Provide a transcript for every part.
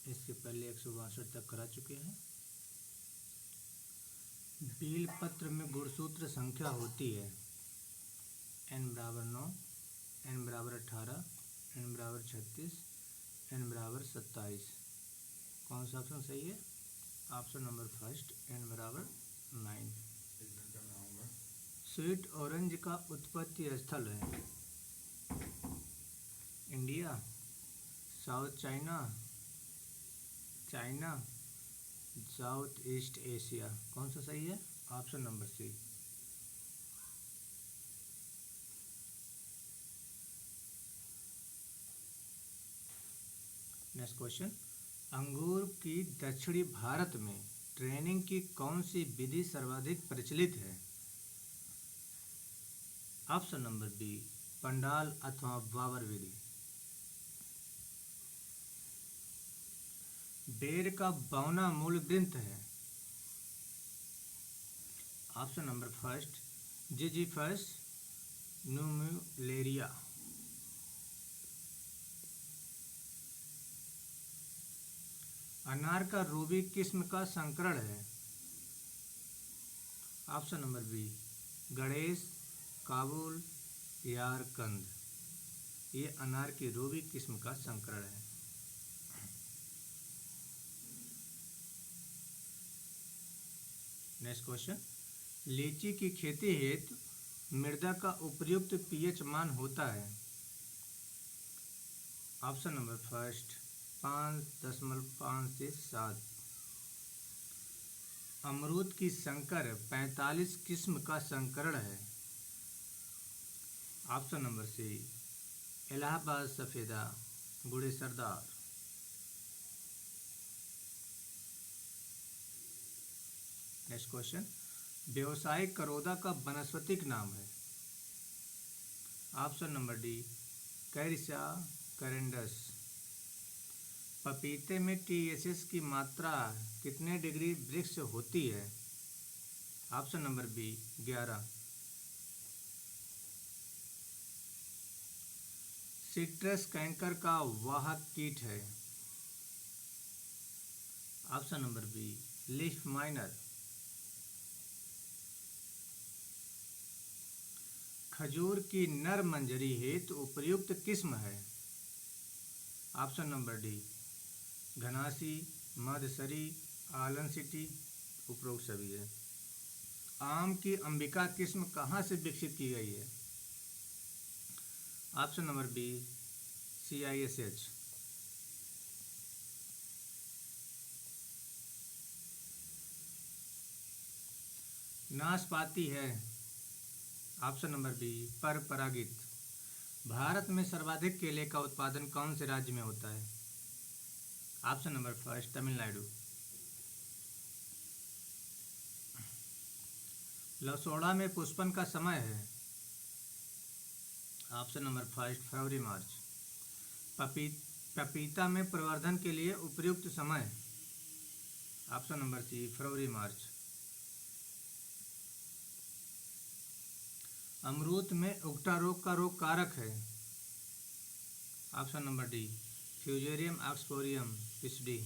इसके पहले 162 तक करा चुके हैं। बेल पत्र में गुणसूत्र संख्या होती है n बराबर 9, n बराबर 18, n बराबर 36, n बराबर 27। कौन सा ऑप्शन सही है? ऑप्शन नंबर फर्स्ट, n बराबर 9। स्वीट ऑरेंज का उत्पत्ति स्थल है India, South China, China, South East Asia. कौन सा सही है? Option number C. Next question, अंगूर की दक्षिणी भारत में ट्रेनिंग की कौन सी विधि सर्वाधिक प्रचलित है? ऑप्शन नंबर बी, पंडाल अथवा बाबर विधि। बेर का बौना मूल ग्रंथ है? Option number first, Ziziphus nummularia. अनार का रूबी किस्म का संकरण है? Option number B, Ganesh, Kabul, Yarkand. ये अनार की रूबी किस्म का संकरण है। नेक्स्ट क्वेश्चन, लीची की खेती हेतु मृदा का उपयुक्त पीएच मान होता है? ऑप्शन नंबर फर्स्ट, 5.5 से 7। अमरूद की संकर 45 किस्म का संकरण है? ऑप्शन नंबर सी, इलाहाबाद सफेदा, बूढ़े सरदार। नेक्स्ट क्वेश्चन, व्यावसायिक करोदा का वनस्पतिक नाम है? Option number D, Carissa carandas. पपीते में TSH की मात्रा कितने डिग्री वृक्ष होती है? Option number B, 11। Citrus canker का वाहक कीट है? Option number B, leaf miner. खजूर की नर मंजरी हेतु उपयुक्त किस्म है? ऑप्शन नंबर डी, घनासी, मदसरी, आलन सिटी। उपरोक्त सभी है। आम की अंबिका किस्म कहाँ से विकसित की गई है? Option number B, CISH। नाशपाती है? ऑप्शन नंबर बी, पर परागित। भारत में सर्वाधिक केले का उत्पादन कौन से राज्य में होता है? Option number first, Tamil Nadu. लसोड़ा में पुष्पन का समय है? ऑप्शन नंबर फर्स्ट, फरवरी मार्च। पपीता में प्रवर्धन के लिए उपयुक्त समय? ऑप्शन नंबर सी, फरवरी मार्च। अमरूद में उगटा रोग का रोग कारक है? Option number D, Fusarium oxysporum psidii.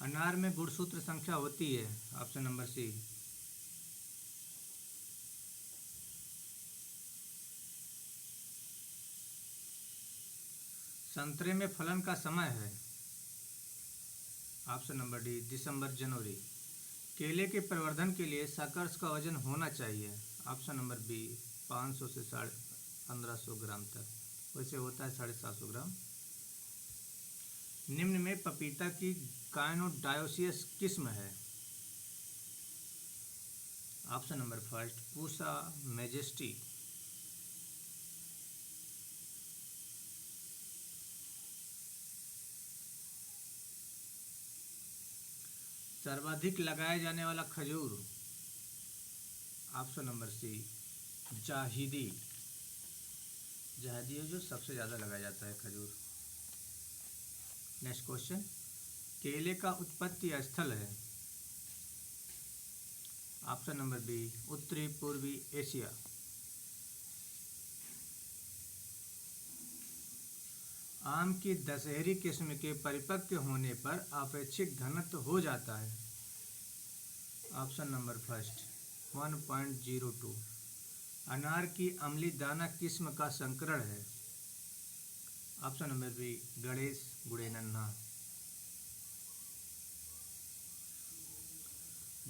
अनार में गुणसूत्र संख्या होती है? Option number C. संतरे में फलन का समय है? ऑप्शन नंबर डी, दिसंबर जनवरी। केले के प्रवर्धन के लिए साकर्स का वजन होना चाहिए? ऑप्शन नंबर बी, 500 से 1500 ग्राम तक। वैसे होता है 750 ग्राम। निम्न में पपीता की गायनोडायोसियस किस्म है? Option number first, Pusa majesty. सर्वाधिक लगाया जाने वाला खजूर? ऑप्शन नंबर सी, जाहिदी। जाहिदी है जो सबसे ज़्यादा लगाया जाता है खजूर। नेक्स्ट क्वेश्चन, केले का उत्पत्ति स्थल है? ऑप्शन नंबर बी, उत्तरी पूर्वी एशिया। आम की दशहरी किस्म के परिपक्व होने पर अपेक्षित घनत्व हो जाता है। Option number first 1.02। अनार की अम्ली दाना किस्म का संकरण है। ऑप्शन नंबर बी गणेश गुड़े नन्हा।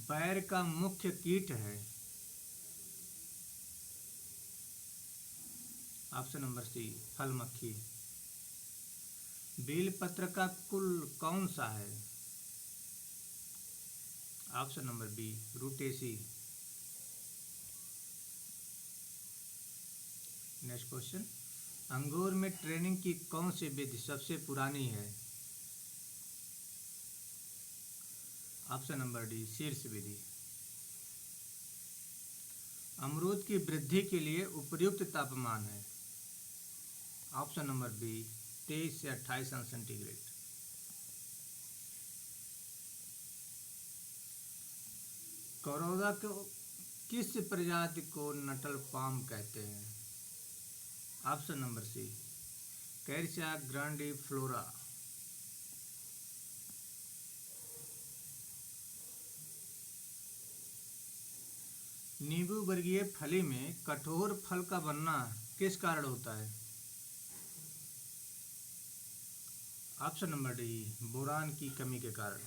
बैर का मुख्य कीट है। ऑप्शन नंबर सी फल मक्खी। बेल पत्र का कुल कौन सा है। ऑप्शन नंबर बी रूटेसी। नेक्स्ट क्वेश्चन, अंगूर में ट्रेनिंग की कौन सी विधि सबसे पुरानी है। ऑप्शन नंबर डी शीर्ष विधि। अमरूद की वृद्धि के लिए उपयुक्त तापमान है। ऑप्शन नंबर बी 23 से 28 अंश सेंटीग्रेड। करौदा को किस प्रजाति को नटल पाम कहते हैं। Option number C Carissa grandiflora. नींबू वर्गीय फली में कठोर फल का बनना किस कारण होता है। ऑप्शन नंबर डी बोरान की कमी के कारण।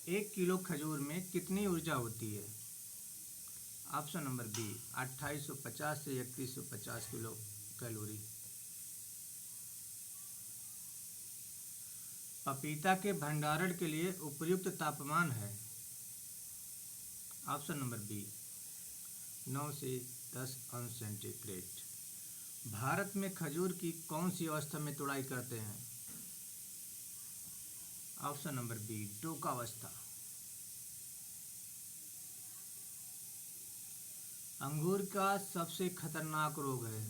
1 किलो खजूर में कितनी ऊर्जा होती है। ऑप्शन नंबर बी 2850 से 3150 किलो कैलोरी। पपीता के भंडारण के लिए उपयुक्त तापमान है। ऑप्शन नंबर बी 9 से 10 अंश सेंटीग्रेड। भारत में खजूर की कौन सी अवस्था में तुड़ाई करते हैं। ऑप्शन नंबर बी टोकावस्था। अंगूर का सबसे खतरनाक रोग है।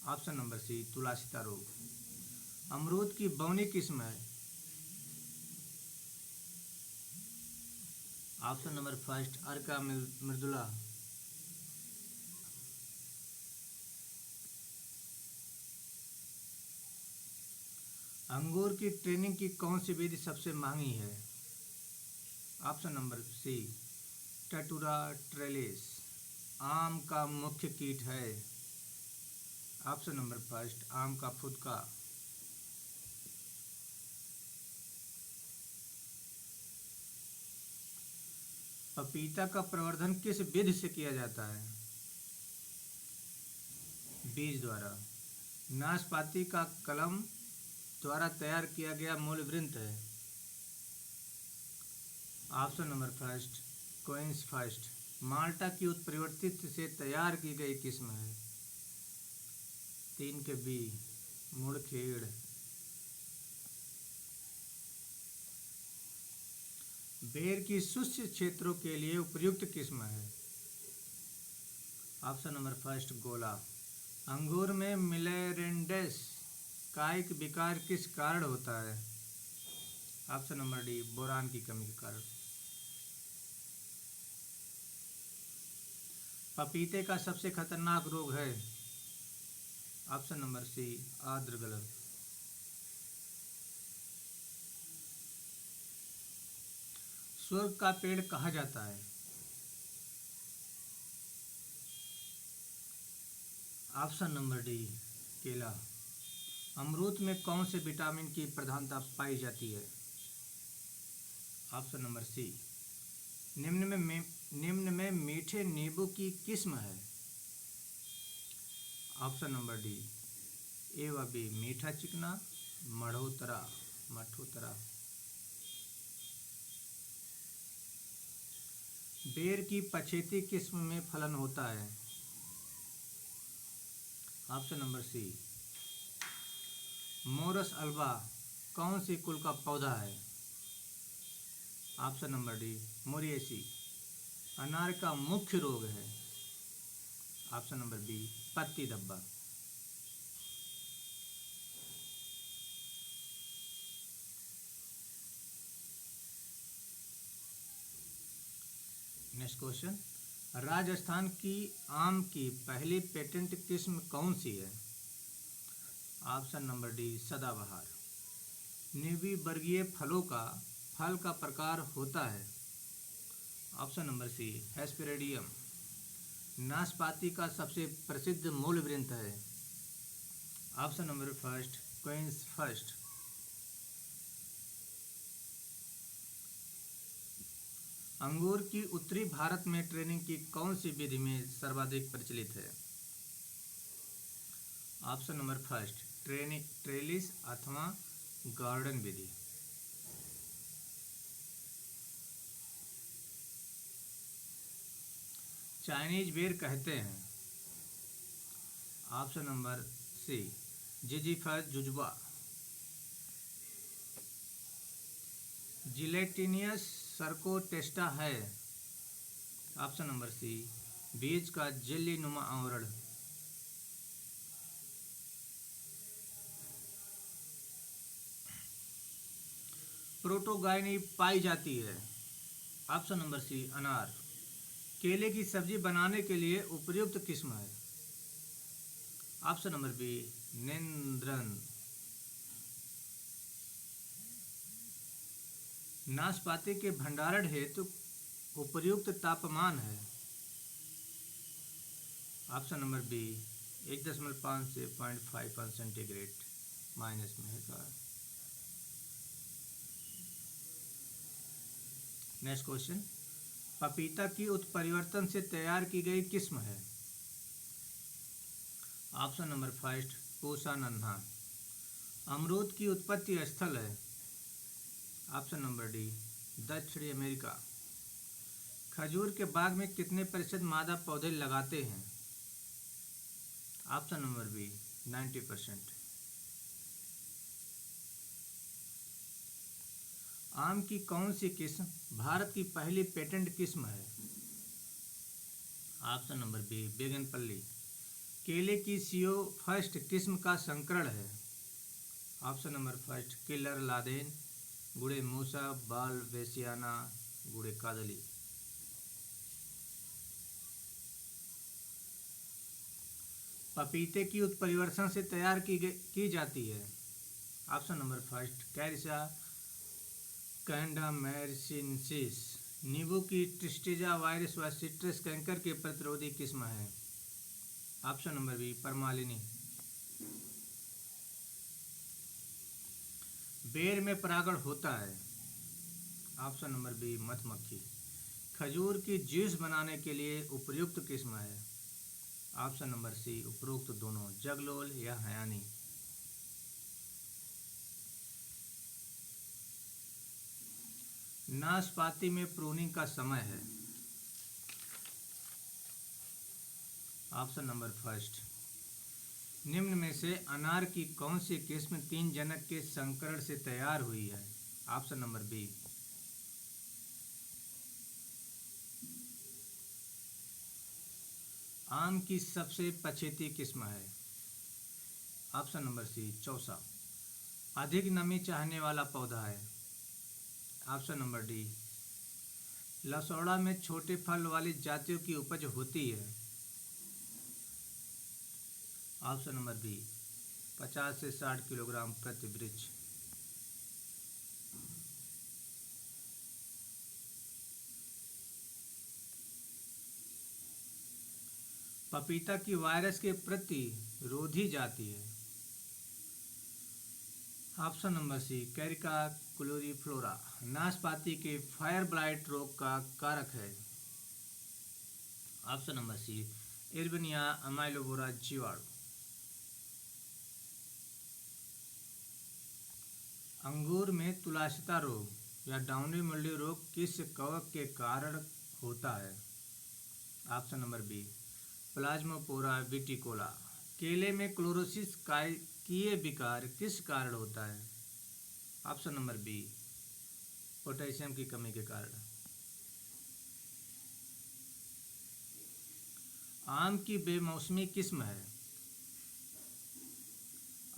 ऑप्शन नंबर सी तुलासिता रोग। अमरूद की बौनी किस्म है। ऑप्शन नंबर फर्स्ट अर्का मृदुला। अंगूर की ट्रेनिंग की कौन सी विधि सबसे महंगी है। Option number C tatura trellis. आम का मुख्य कीट है। ऑप्शन नंबर फर्स्ट आम का फुदका। पपीता का प्रवर्धन किस विधि से किया जाता है। बीज द्वारा। नाशपाती का कलम द्वारा तैयार किया गया मूल वृंत है। Option number first quince first. Malta की उत्परिवर्तित से तैयार की गई किस्म है। 3 के बी मुड़खेड़। बेर की शुष्क क्षेत्रों के लिए उपयुक्त किस्म है। ऑप्शन नंबर फर्स्ट गोला। अंगूर में मिलेरेंडेस कायिक विकार किस कारण होता है। ऑप्शन नंबर डी बोरान की कमी के कारण। पपीते का सबसे खतरनाक रोग है। ऑप्शन नंबर सी आर्द्र गलन। स्वर्ग का पेड़ कहा जाता है। ऑप्शन नंबर डी केला। अमरूद में कौन से विटामिन की प्रधानता पाई जाती है। ऑप्शन नंबर सी निम्न में मीठे नींबू की किस्म है। ऑप्शन नंबर डी ए व बी मीठा चिकना मठोतरा। बेर की पछेती किस्म में फलन होता है। Option number C Morus alba कौन सी कुल का पौधा है। Option number D Moraceae. अनार का मुख्य रोग है। ऑप्शन नंबर बी पत्ती धब्बा। नेक्स्ट क्वेश्चन, राजस्थान की आम की पहली पेटेंट किस्म कौन सी है। ऑप्शन नंबर डी सदाबहार। निम्बूवर्गीय फलों का फल का प्रकार होता है। Option number C hesperidium. नाशपाती का सबसे प्रसिद्ध मूल वृंत है। Option number first quince first. अंगूर की उत्तरी भारत में ट्रेनिंग की कौन सी विधि में सर्वाधिक प्रचलित है। ऑप्शन नंबर फर्स्ट ट्रेलिस अथवा गार्डन विधि। चाइनीज बेर कहते हैं। Option number C Ziziphus jujuba. Gelatinous sarcotesta है। ऑप्शन नंबर सी बीज का जेली नुमा आवरण। प्रोटोगायनी पाई जाती है। ऑप्शन नंबर सी अनार। केले की सब्जी बनाने के लिए उपयुक्त किस्म है। Option number B Nendran. नाशपाती के भंडारण हेतु उपयुक्त तापमान है। ऑप्शन नंबर बी 1.5 से 0.5 सेंटीग्रेड माइनस में है। नेक्स्ट क्वेश्चन, पपीता की उत्परिवर्तन से तैयार की गई किस्म है। ऑप्शन नंबर फर्स्ट पूसा नन्हा। अमरूद की उत्पत्ति स्थल है। ऑप्शन नंबर डी दक्षिणी अमेरिका। खजूर के बाग में कितने प्रतिशत मादा पौधे लगाते हैं। Option number B 90%। आम की कौन सी किस्म भारत की पहली पेटेंट किस्म है। Option number B Banganapalli. केले की सीओ फर्स्ट किस्म का संकरण है। ऑप्शन नंबर फर्स्ट किलर लादेन, गुड़े मूसा, बाल वेसियाना, गुड़े कादली। पपीते की उत्परिवर्तन से तैयार की जाती है। ऑप्शन नंबर फर्स्ट कैरिसा कैंडामेरिसिनसिस। नींबू की ट्रिस्टिजा वायरस व सिट्रस कैंकर के प्रतिरोधी किस्म है। Option number B Pramalini. बेर में परागण होता है। ऑप्शन नंबर बी मधुमक्खी। खजूर की जूस बनाने के लिए उपयुक्त किस्म है। ऑप्शन नंबर सी उपरोक्त दोनों, जगलोल या हयानी। नाशपाती में प्रूनिंग का समय है। Option number first. निम्न में से अनार की कौन सी किस्म 3 जनक के संकरण से तैयार हुई है। Option number B. आम की सबसे पछेती किस्म है। Option number C Chausa. अधिक नमी चाहने वाला पौधा है। ऑप्शन नंबर डी लसौड़ा में छोटे फल वाली जातियों की उपज होती है। ऑप्शन नंबर बी 50 से 60 किलोग्राम प्रति वृक्ष। पपीता की वायरस के प्रति रोधी जाती है। Option number C Carica cauliflora. नाशपाती के फायर ब्लाइट रोग का कारक है। ऑप्शन नंबर सी इर्बनिया अमाइलोबोरा जीवाणु। अंगूर में तुलासिता रोग या डाउनी मिल्ड्यू रोग किस कवक के कारण होता है। Option number B Plasmopara viticola. केले में क्लोरोसिस कीय विकार किस कारण होता है। ऑप्शन नंबर बी पोटेशियम की कमी के कारण। आम की बेमौसमी किस्म है।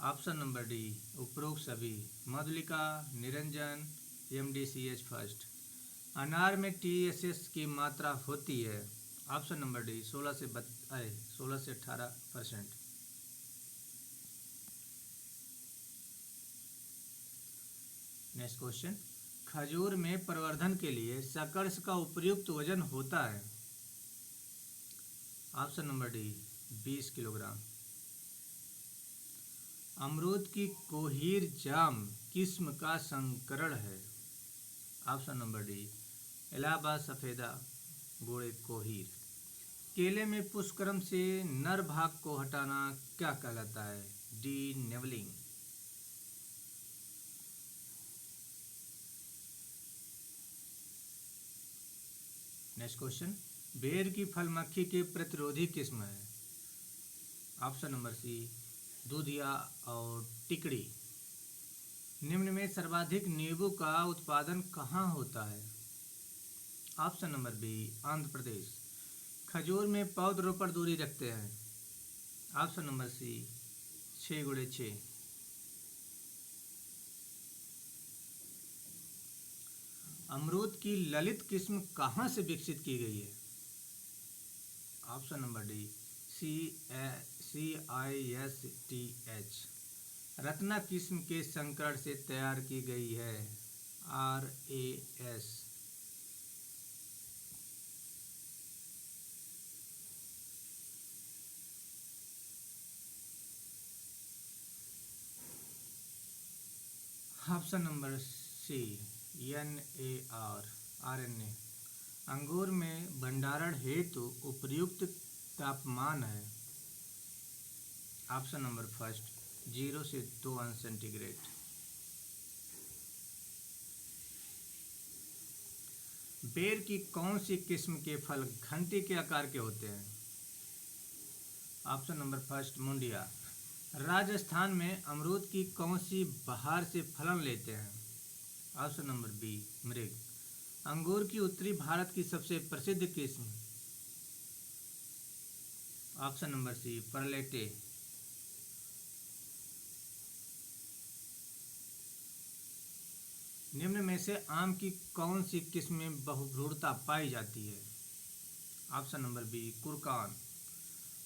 ऑप्शन नंबर डी उपरोक्त सभी, मधुलिका, निरंजन, MDCH फर्स्ट। अनार में TSS की मात्रा होती है। ऑप्शन नंबर डी 16 से 18%। नेक्स्ट क्वेश्चन, खजूर में प्रवर्धन के लिए शकर्स का उपयुक्त वजन होता है। Option number D 20 kilogram. अमरूद की कोहीर जाम किस्म का संकरण है। ऑप्शन नंबर डी इलाहाबाद सफ़ेदा गोड़े कोहीर। केले में पुष्करम से नर भाग को हटाना क्या कहलाता है? डी नेवलिंग। नेक्स्ट क्वेश्चन, बेर की फल मक्खी के प्रतिरोधी किस्म है। ऑप्शन नंबर सी दूधिया और टिकड़ी। निम्न में सर्वाधिक नींबू का उत्पादन कहाँ होता है? Option number B Andhra Pradesh. खजूर में पौधरोपण दूरी रखते हैं। Option number C 6x6। अमरूद की ललित किस्म कहाँ से विकसित की गई है? Option number D CISTH। Ratna किस्म के संकरण से तैयार की गई है। RAS। Option number C NAR RNA। अंगूर में भंडारण हेतु उपयुक्त तापमान है। ऑप्शन नंबर फर्स्ट 0 से 2 अंश सेंटीग्रेड। बेर की कौन सी किस्म के फल घंटी के आकार के होते हैं? Option number first Mundia. Rajasthan में अमरूद की कौन सी बहार से फलन लेते हैं? ऑप्शन नंबर बी मृग। अंगूर की उत्तरी भारत की सबसे प्रसिद्ध किस्म? ऑप्शन नंबर सी परलेटे। निम्न में से आम की कौन सी किस्म में बहुभ्रूणता पाई जाती है? Option number B Kurukkan.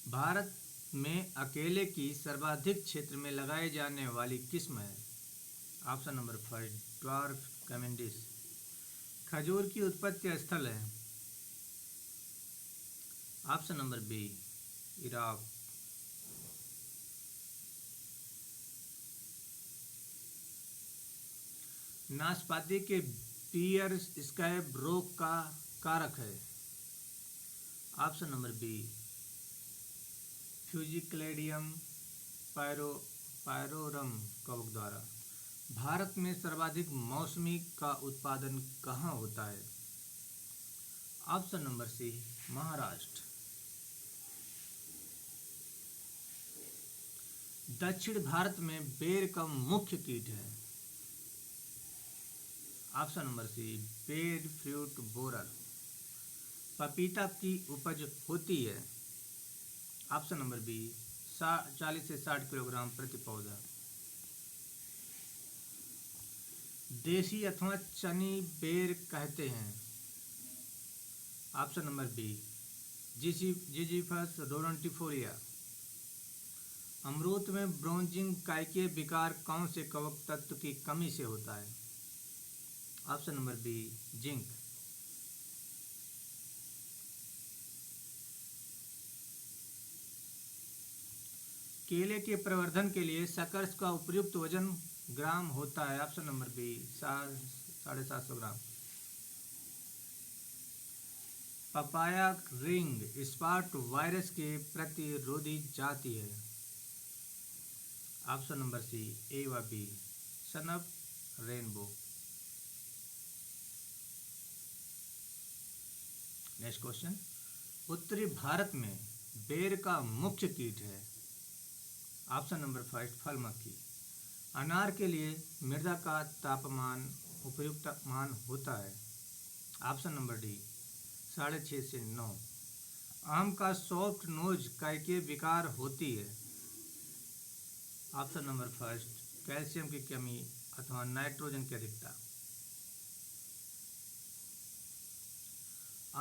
Bharat में अकेले की सर्वाधिक क्षेत्र में लगाए जाने वाली किस्म है। Option number first dwarf Cavendish. खजूर की उत्पत्ति स्थल है। Option number B Iraq. नाशपाती के पियर स्कैब रोग का कारक है। Option number B Fusicladium pyrorum कवक द्वारा। भारत में सर्वाधिक मौसमी का उत्पादन कहाँ होता है? Option number C Maharashtra. दक्षिण भारत में बेर का मुख्य कीट है। ऑप्शन नंबर सी बेर फ्रूट बोरर। पपीता की उपज होती है। ऑप्शन नंबर बी 40 से 60 किलोग्राम प्रति पौधा। देसी अथवा चनी बेर कहते हैं। Option number B Ziziphus rotundifolia. अमरूद में ब्रोंजिंग काइकीय विकार कौन से कवक तत्व की कमी से होता है? Option number B zinc. केले के प्रवर्धन के लिए शकर्स का उपयुक्त वजन ग्राम होता है। Option number B 750 gram. Papaya ring spot virus के प्रतिरोधी जाति है। ऑप्शन नंबर सी ए व B sun of rainbow. Next question, उत्तरी भारत में बेर का मुख्य कीट है। ऑप्शन नंबर फर्स्ट फल मक्खी। अनार के लिए मृदा का तापमान उपयुक्त तापमान होता है। ऑप्शन नंबर डी 6.5 से 9। आम का सॉफ्ट नोज काइकीय विकार होती है। ऑप्शन नंबर फर्स्ट कैल्शियम की कमी अथवा नाइट्रोजन की अधिकता।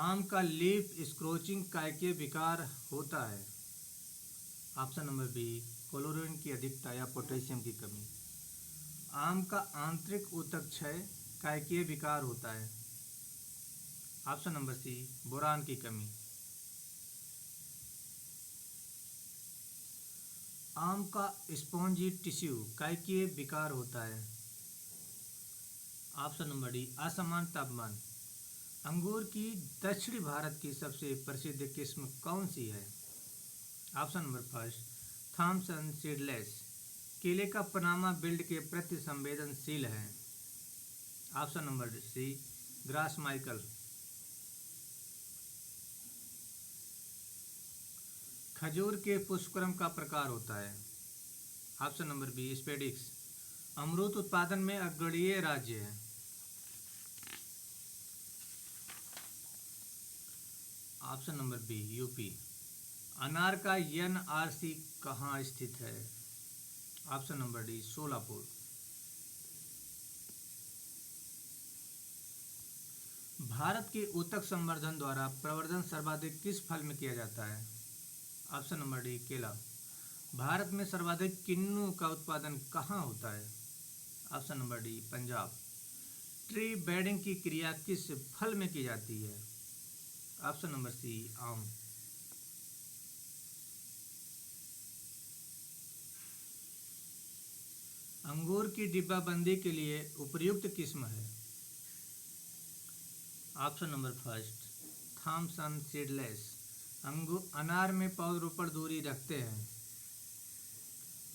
आम का लीफ स्क्रोचिंग काइकीय विकार होता है। ऑप्शन नंबर बी क्लोरीन की अधिकता या पोटेशियम की कमी। आम का आंतरिक ऊतक क्षय कायकीय विकार होता है। ऑप्शन नंबर सी, बोरान की कमी। आम का स्पॉन्जी टिश्यू कायकीय विकार होता है। ऑप्शन नंबर डी, असमान तापमान। अंगूर की दक्षिणी भारत की सबसे प्रसिद्ध किस्म कौन सी है? Option number first, Thompson seedless. केले का पनामा बिल्ड के प्रति संवेदनशील है। Option number C, Gros Michel. खजूर के पुष्पक्रम का प्रकार होता है। Option number B, spadix. अमरूद उत्पादन में अग्रणीय राज्य है। Option number B, UP. अनार का एनआरसी कहाँ स्थित है? Option number D, Solapur. भारत के ऊतक संवर्धन द्वारा प्रवर्धन सर्वाधिक किस फल में किया जाता है? ऑप्शन नंबर डी, केला। भारत में सर्वाधिक किन्नू का उत्पादन कहाँ होता है? Option number D, Punjab. Tree bedding की क्रिया किस फल में की जाती है? ऑप्शन नंबर सी, आम। अंगूर की डिब्बाबंदी के लिए उपयुक्त किस्म है। Option number first, Thompson seedless. अनार में पौधरोपण दूरी रखते हैं।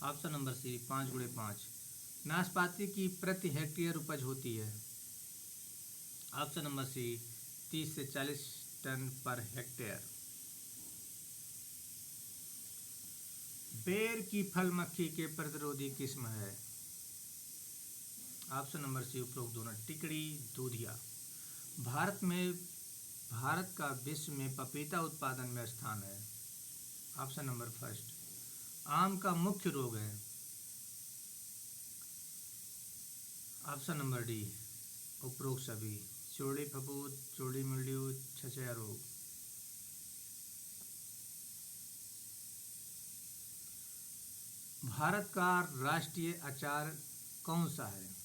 Option number C, 5x5। नाशपाती की प्रति हेक्टेयर उपज होती है। ऑप्शन नंबर सी, 30 से 40 टन पर हेक्टेयर। बेर की फल मक्खी के प्रतिरोधी किस्म है। ऑप्शन नंबर सी, उपरोक्त दोनों। टिकड़ी, दूधिया। भारत का विश्व में पपीता उत्पादन में स्थान है। ऑप्शन नंबर फर्स्ट, आम का मुख्य रोग है। ऑप्शन नंबर डी, उपरोक्त सभी। चौड़ी फफूंद, चौड़ी मिल्ड्यू, छछया रोग। भारत का राष्ट्रीय अचार कौन सा है?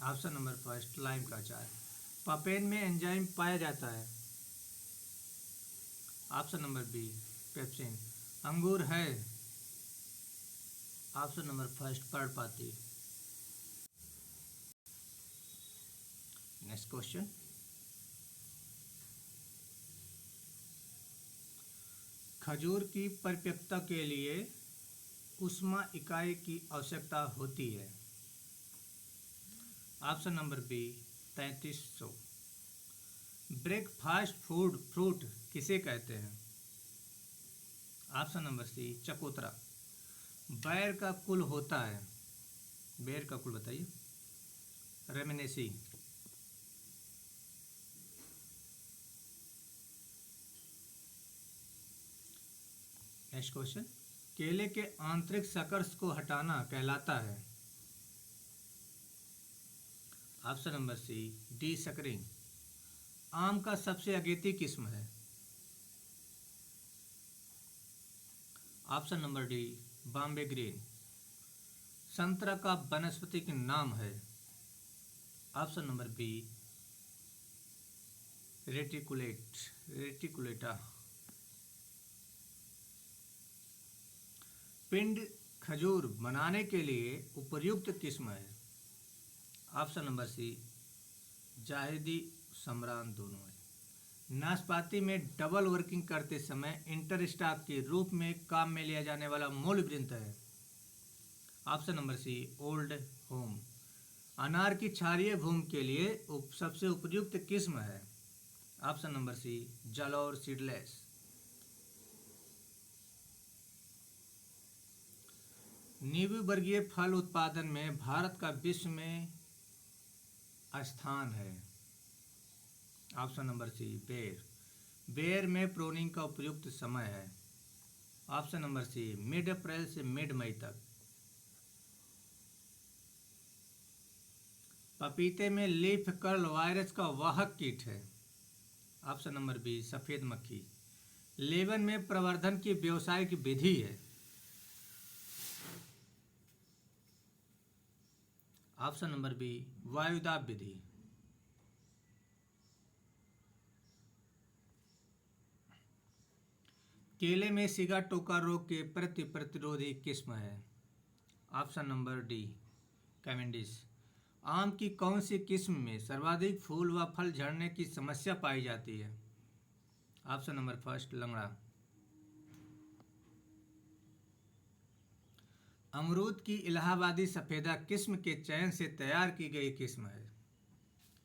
ऑप्शन नंबर फर्स्ट, लाइम का अचार। पपेन में एंजाइम पाया जाता है। Option number B, pepsin. अंगूर है। ऑप्शन नंबर फर्स्ट, पर्णपाती। Next question. खजूर की परिपक्वता के लिए ऊष्मा इकाई की आवश्यकता होती है। Option number B, 3300। Breakfast food fruit किसे कहते हैं? ऑप्शन नंबर सी, चकोतरा। बैर का कुल होता है। बैर का कुल बताइए। रेमिनेसी। Next question. केले के आंतरिक सकर्स को हटाना कहलाता है। Option number C, desuckering. आम का सबसे अगेती किस्म है। Option number D, Bombay green. संतरा का वानस्पतिक नाम है। Option number B, reticulata. पिंड खजूर बनाने के लिए उपयुक्त किस्म है। ऑप्शन नंबर सी, जाहिदी सम्रान दोनों है। नाशपाती में डबल वर्किंग करते समय इंटरस्टॉक के रूप में काम में लिया जाने वाला मूल वृंत है। Option number C, old home. अनार की क्षारीय भूमि के लिए सबसे उपयुक्त किस्म है। Option number C, Jalore seedless. नींबू वर्गीय फल उत्पादन में भारत का विश्व में स्थान है। ऑप्शन नंबर सी, बेर। बेर में प्रूनिंग का उपयुक्त समय है। ऑप्शन नंबर सी, मिड अप्रैल से मिड मई तक। पपीते में लीफ कर्ल वायरस का वाहक कीट है। ऑप्शन नंबर बी, सफेद मक्खी। लेबन में प्रवर्धन की व्यावसायिक विधि है। ऑप्शन नंबर बी वायुदाब विधि। केले में सिगाटोका रोग के प्रति प्रतिरोधी किस्म है। Option number D Cavendish. आम की कौन सी किस्म में सर्वाधिक फूल व फल झड़ने की समस्या पाई जाती है। ऑप्शन नंबर फर्स्ट लंगड़ा। अमरूद की इलाहाबादी सफेदा किस्म के चयन से तैयार की गई किस्म है।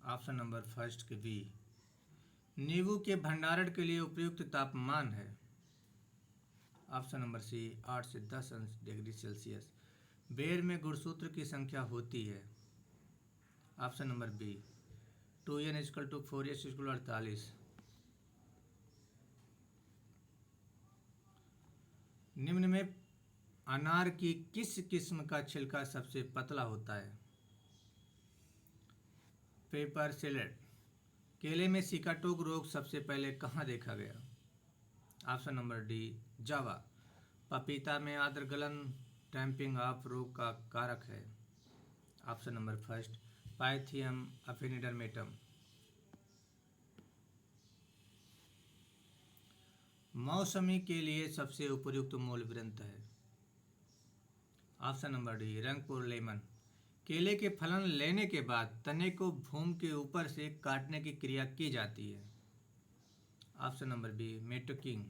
ऑप्शन नंबर फर्स्ट के बी। नींबू के भंडारण के लिए उपयुक्त तापमान है। ऑप्शन नंबर सी 8 से 10 डिग्री सेल्सियस। बेर में गुणसूत्र की संख्या होती है। Option number B 2n = 4s = 48। निम्न में अनार की किस किस्म का छिलका सबसे पतला होता है। पेपर सिलेट। केले में सिकाटोक रोग सबसे पहले कहाँ देखा गया। Option number D Java. पपीता में आर्द्र गलन टैंपिंग ऑफ रोग का कारक है। Option number first Pythium aphanidermatum. मौसमी के लिए सबसे उपयुक्त मूल ग्रंथ है। Option number D Rangpur lemon. केले के फलन लेने के बाद तने को भूमि के ऊपर से काटने की क्रिया की जाती है। ऑप्शन नंबर बी मेटोकिंग।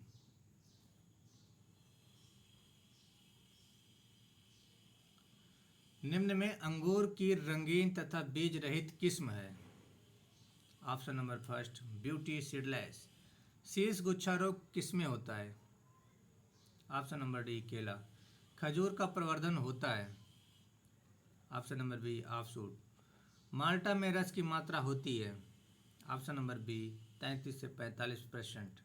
निम्न में अंगूर की रंगीन तथा बीज रहित किस्म है। Option number first beauty seedless. शीर्ष गुच्छा रोग किसमें होता है। ऑप्शन नंबर डी केला। खजूर का प्रवर्धन होता है। Option number B offshoot. माल्टा में रस की मात्रा होती है। ऑप्शन नंबर बी 33 से 45%।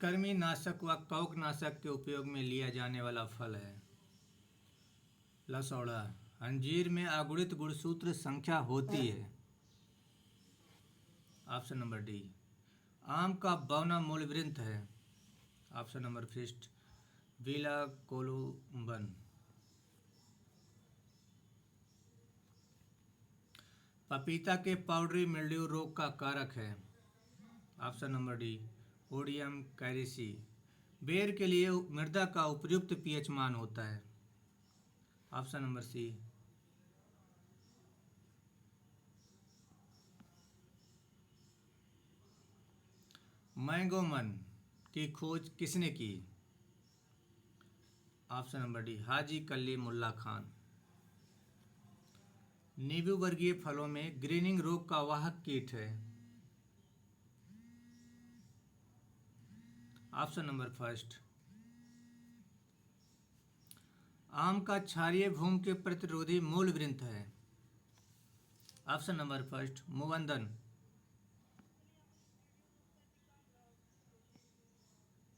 कृमि नाशक व कवक नाशक के उपयोग में लिया जाने वाला फल है। लसौड़ा। अंजीर में अगुणित गुणसूत्र संख्या होती है। Option number D. आम का बौना मूलवृंत है। Option number first Vellaikolamban. पपीता के पाउडरी मिल्ड्यू रोग का कारक है। Option number D Oidium caricae. बेर के लिए मृदा का उपयुक्त पीएच मान होता है। ऑप्शन नंबर सी। मैंगोमन की खोज किसने की। ऑप्शन नंबर डी हाजी कली मुल्ला खान। नींबू वर्गीय फलों में ग्रीनिंग रोग का वाहक कीट है। Option number first. आम का क्षारीय भूमि के प्रतिरोधी मूल वृंत है। Option number first मुवंदन।